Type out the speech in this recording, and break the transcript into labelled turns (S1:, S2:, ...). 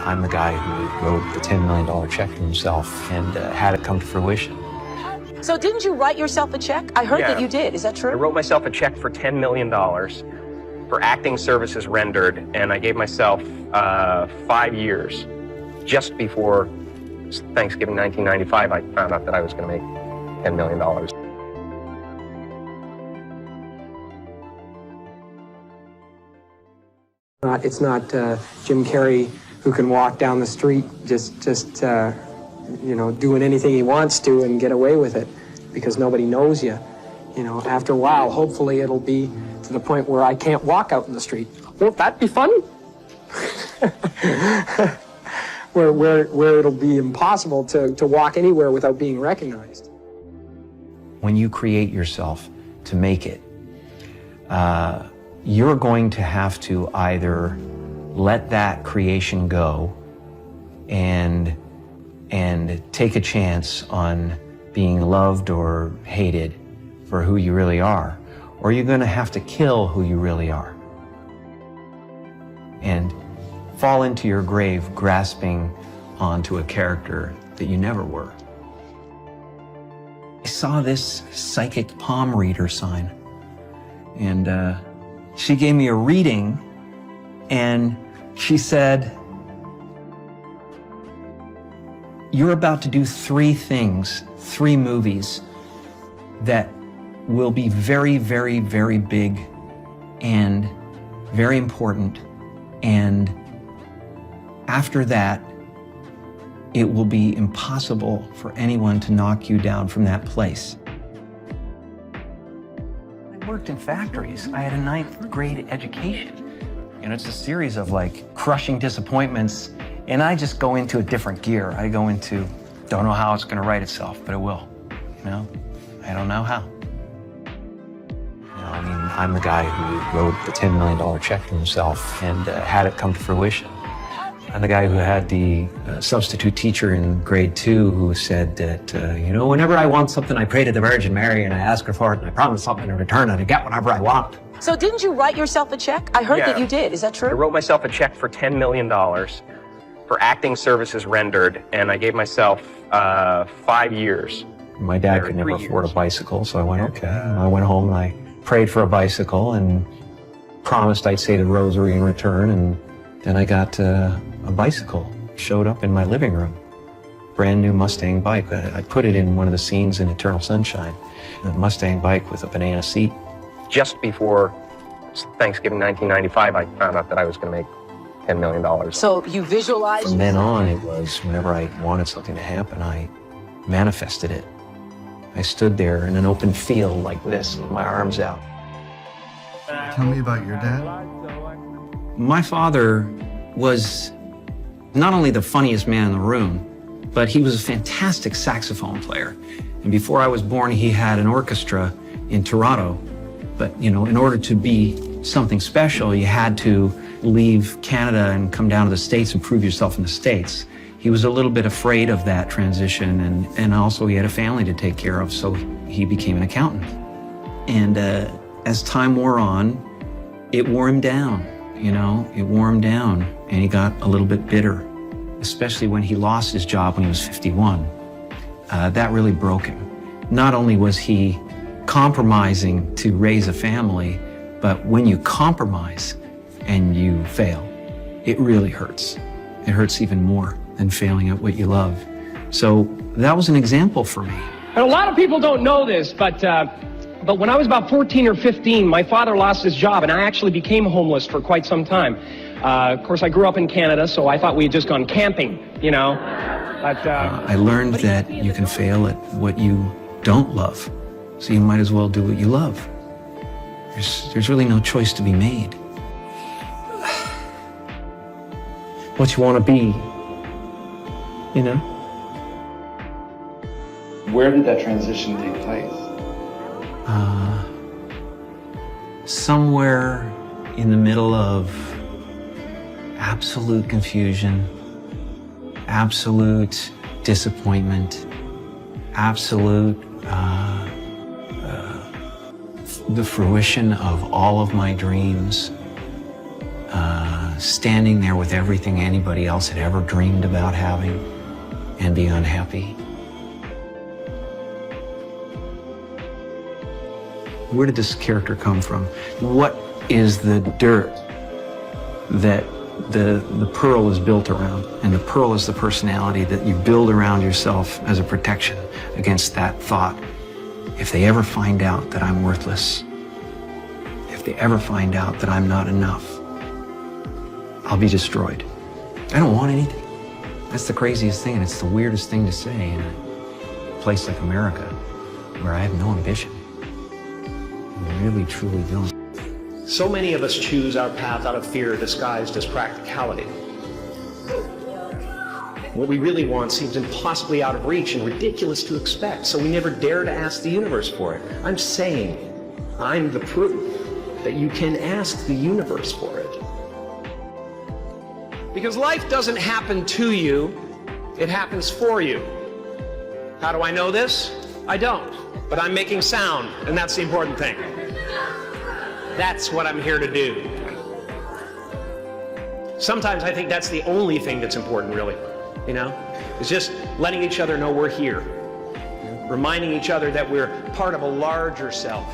S1: I'm the guy who wrote the $10 million check to himself and had it come to fruition.
S2: So didn't you write yourself a check? I heard that you did. Is that true?
S3: I wrote myself a check for $10 million for acting services rendered, and I gave myself 5 years. Just before Thanksgiving 1995, I found out that I was going to make $10 million.
S4: It's not Jim Carrey who can walk down the street just doing anything he wants to and get away with it because nobody knows you. You know, after a while, hopefully it'll be to the point where I can't walk out in the street. Won't that be fun? where it'll be impossible to walk anywhere without being recognized.
S1: When you create yourself to make it, you're going to have to either let that creation go and take a chance on being loved or hated for who you really are, or you're going to have to kill who you really are and fall into your grave grasping onto a character that you never were. I saw this psychic palm reader sign, and she gave me a reading, and she said, "You're about to do 3 things, 3 movies that will be very, very, very big and very important, and after that, it will be impossible for anyone to knock you down from that place." I worked in factories. I had a 9th grade education. And it's a series of like crushing disappointments, and I just go into a different gear. I go into, don't know how it's gonna write itself, but it will, you know? I don't know how. I mean, I'm the guy who wrote the $10 million check to himself and had it come to fruition. I'm the guy who had the substitute teacher in grade 2 who said that, whenever I want something, I pray to the Virgin Mary and I ask her for it and I promise something in return and I get whatever I want.
S2: So didn't you write yourself a check? I heard that you did. Is that true?
S3: I wrote myself a check for $10 million for acting services rendered, and I gave myself 5 years.
S1: My dad could never afford a bicycle, so I went, okay. And I went home and I prayed for a bicycle and promised I'd say the rosary in return, and then I got a bicycle. Showed up in my living room. Brand new Mustang bike. I put it in one of the scenes in Eternal Sunshine. A Mustang bike with a banana seat. Just before Thanksgiving 1995, I found out that I was going to make $10 million.
S2: So you visualized?
S1: From then on, it was whenever I wanted something to happen, I manifested it. I stood there in an open field like this with my arms out.
S5: Tell me about your dad.
S1: My father was not only the funniest man in the room, but he was a fantastic saxophone player. And before I was born, he had an orchestra in Toronto. But, in order to be something special, you had to leave Canada and come down to the States and prove yourself in the States. He was a little bit afraid of that transition, and also he had a family to take care of, so he became an accountant. And as time wore on, it wore him down, it wore him down, and he got a little bit bitter, especially when he lost his job when he was 51. That really broke him. Not only was he compromising to raise a family, but when you compromise and you fail, it really hurts. It hurts even more than failing at what you love. So that was an example for me.
S6: And a lot of people don't know this, but when I was about 14 or 15, my father lost his job and I actually became homeless for quite some time. Of course, I grew up in Canada, so I thought we had just gone camping, But
S1: I learned that you can fail at what you don't love. So you might as well do what you love. There's really no choice to be made. What you want to be,
S5: Where did that transition take place?
S1: Somewhere in the middle of absolute confusion, absolute disappointment, absolute the fruition of all of my dreams, standing there with everything anybody else had ever dreamed about having and be unhappy? Where did this character come from? What is the dirt that the pearl is built around? And the pearl is the personality that you build around yourself as a protection against that thought. If they ever find out that I'm worthless, if they ever find out that I'm not enough, I'll be destroyed. I don't want anything. That's the craziest thing, and it's the weirdest thing to say in a place like America, where I have no ambition. I really, truly don't.
S7: So many of us choose our path out of fear disguised as practicality. What we really want seems impossibly out of reach and ridiculous to expect, so we never dare to ask the universe for it. I'm saying, I'm the proof that you can ask the universe for it. Because life doesn't happen to you, it happens for you. How do I know this? I don't, but I'm making sound, and that's the important thing. That's what I'm here to do. Sometimes I think that's the only thing that's important, really, you know? It's just letting each other know we're here. Reminding each other that we're part of a larger self.